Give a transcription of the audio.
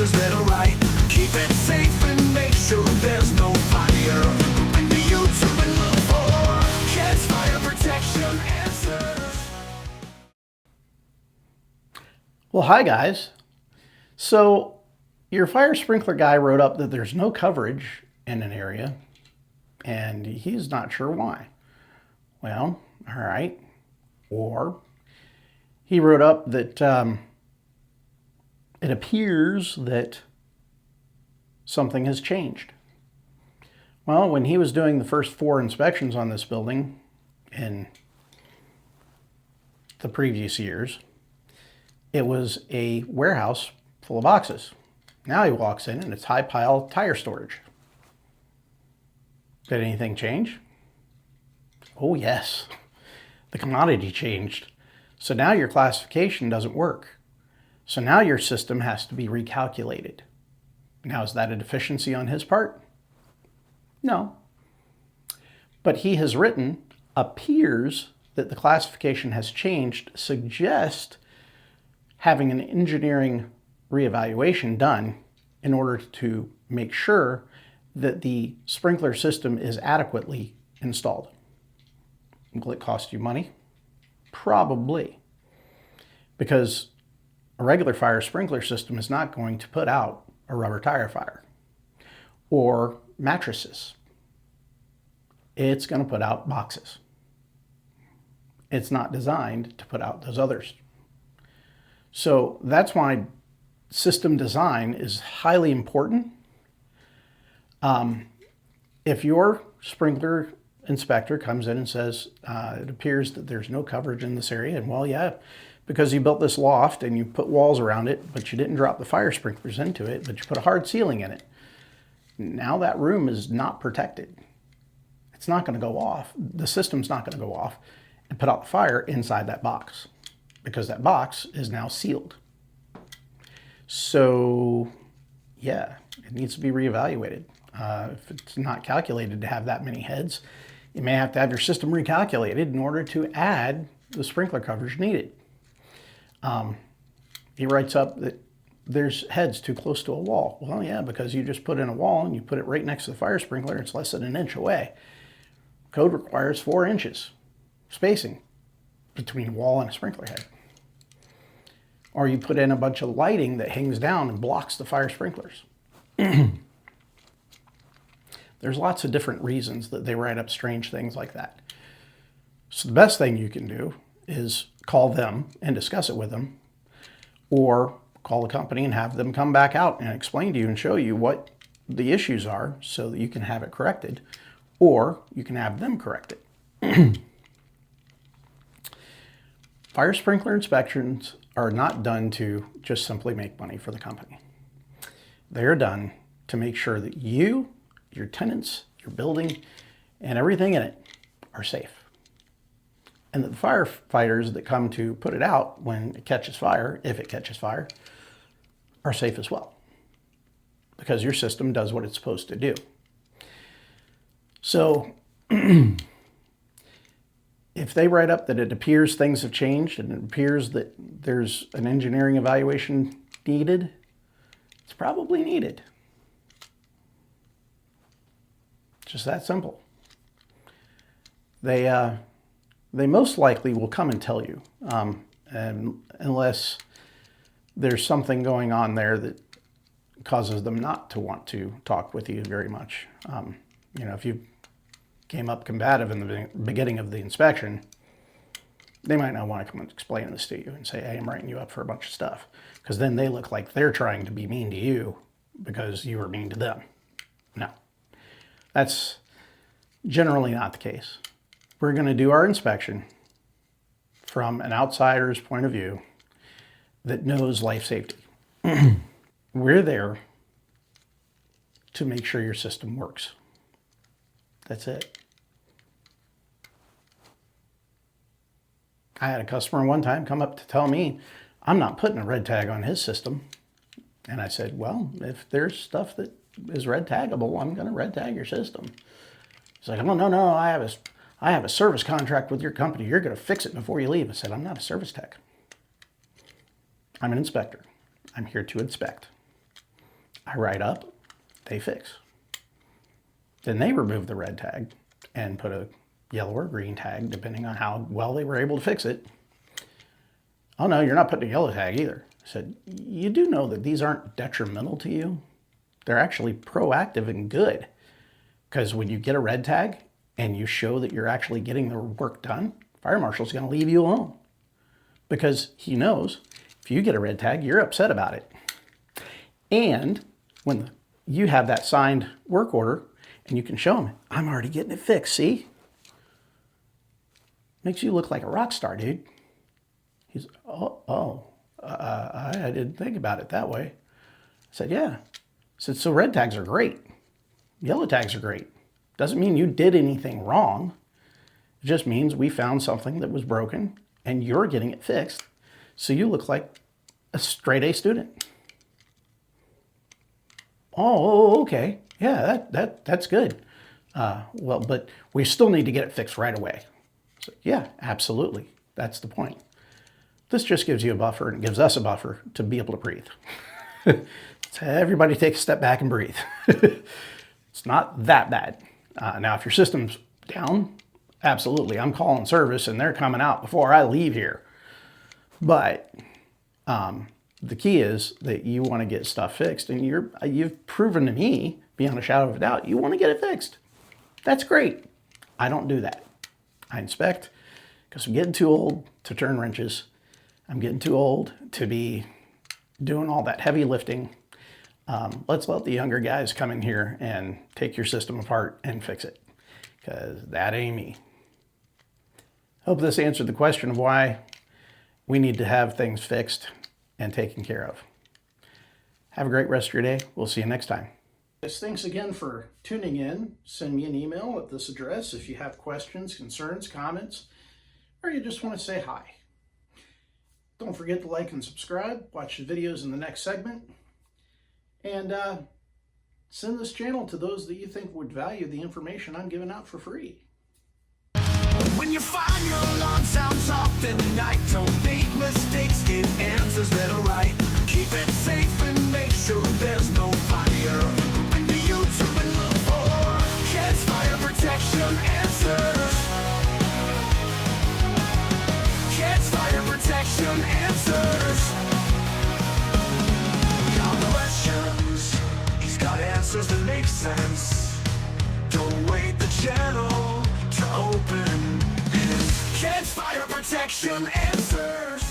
sprinklers that are right. Keep it safe and make sure there's no fire. Open to YouTube and look for Kids Fire Protection Answers. Well, hi guys. So your fire sprinkler guy wrote up that there's no coverage in an area and he's not sure why. Well, all right. Or he wrote up that it appears that something has changed. Well, when he was doing the first 4 inspections on this building in the previous years, it was a warehouse full of boxes. Now he walks in and it's high pile tire storage. Did anything change? Oh yes, the commodity changed. So now your classification doesn't work. So now your system has to be recalculated. Now, is that a deficiency on his part? No. But he has written, appears that the classification has changed, suggest having an engineering reevaluation done in order to make sure that the sprinkler system is adequately installed. Will it cost you money? Probably. Because a regular fire sprinkler system is not going to put out a rubber tire fire or mattresses. It's going to put out boxes. It's not designed to put out those others. So that's why system design is highly important. If your sprinkler inspector comes in and says, it appears that there's no coverage in this area, and well, yeah, because you built this loft and you put walls around it, but you didn't drop the fire sprinklers into it, but you put a hard ceiling in it. Now that room is not protected. It's not going to go off. The system's not going to go off and put out the fire inside that box because that box is now sealed. So yeah, it needs to be reevaluated. If it's not calculated to have that many heads, you may have to have your system recalculated in order to add the sprinkler coverage needed. He writes up that there's heads too close to a wall. Well, yeah, because you just put in a wall and you put it right next to the fire sprinkler, it's less than an inch away. Code requires 4 inches spacing between a wall and a sprinkler head. Or you put in a bunch of lighting that hangs down and blocks the fire sprinklers. There's lots of different reasons that they write up strange things like that. So the best thing you can do is call them and discuss it with them, or call the company and have them come back out and explain to you and show you what the issues are so that you can have it corrected, or you can have them correct it. Fire sprinkler inspections are not done to just simply make money for the company. They are done to make sure that you, your tenants, your building, and everything in it are safe. And that the firefighters that come to put it out when it catches fire, if it catches fire, are safe as well. Because your system does what it's supposed to do. So, if they write up that it appears things have changed and it appears that there's an engineering evaluation needed, it's probably needed. Just that simple. They most likely will come and tell you, and unless there's something going on there that causes them not to want to talk with you very much. If you came up combative in the beginning of the inspection, they might not want to come and explain this to you and say, hey, I'm writing you up for a bunch of stuff. Because then they look like they're trying to be mean to you because you were mean to them. No, that's generally not the case. We're going to do our inspection from an outsider's point of view that knows life safety. We're there to make sure your system works. That's it. I had a customer one time come up to tell me, I'm not putting a red tag on his system. And I said, well, if there's stuff that is red taggable, I'm going to red tag your system. He's like, oh, no, I have a service contract with your company. You're going to fix it before you leave. I said, I'm not a service tech. I'm an inspector. I'm here to inspect. I write up, they fix. Then they remove the red tag and put a yellow or green tag, depending on how well they were able to fix it. Oh no, you're not putting a yellow tag either. I said, you do know that these aren't detrimental to you. They're actually proactive and good. Because when you get a red tag and you show that you're actually getting the work done, fire marshal's going to leave you alone. Because he knows if you get a red tag, you're upset about it. And when you have that signed work order and you can show him, I'm already getting it fixed, see? Makes you look like a rock star, dude. He's, I didn't think about it that way. I said, yeah. I said, so red tags are great. Yellow tags are great. Doesn't mean you did anything wrong. It just means we found something that was broken and you're getting it fixed. So you look like a straight A student. Oh, okay. Yeah, that's good. Well, but we still need to get it fixed right away. So, yeah, absolutely. That's the point. This just gives you a buffer and gives us a buffer to be able to breathe. So everybody take a step back and breathe. It's not that bad. Now, if your system's down, absolutely. I'm calling service and they're coming out before I leave here. But the key is that you want to get stuff fixed, and you've proven to me, beyond a shadow of a doubt, you want to get it fixed. That's great. I don't do that. I inspect because I'm getting too old to turn wrenches. I'm getting too old to be doing all that heavy lifting. Let's let the younger guys come in here and take your system apart and fix it, because that ain't me. Hope this answered the question of why we need to have things fixed and taken care of. Have a great rest of your day. We'll see you next time. Thanks again for tuning in. Send me an email at this address if you have questions, concerns, comments, or you just want to say hi. Don't forget to like and subscribe. Watch the videos in the next segment. And send this channel to those that you think would value the information I'm giving out for free. When you find your alarm sounds off in the night, don't make mistakes, get answers that are right. Keep it safe and make sure there's no fire. When the YouTube and look for Kids Fire Protection answers. Kids Fire Protection answers. Got questions, he's got answers that make sense. Don't wait the channel to open. Kids Fire Protection answers.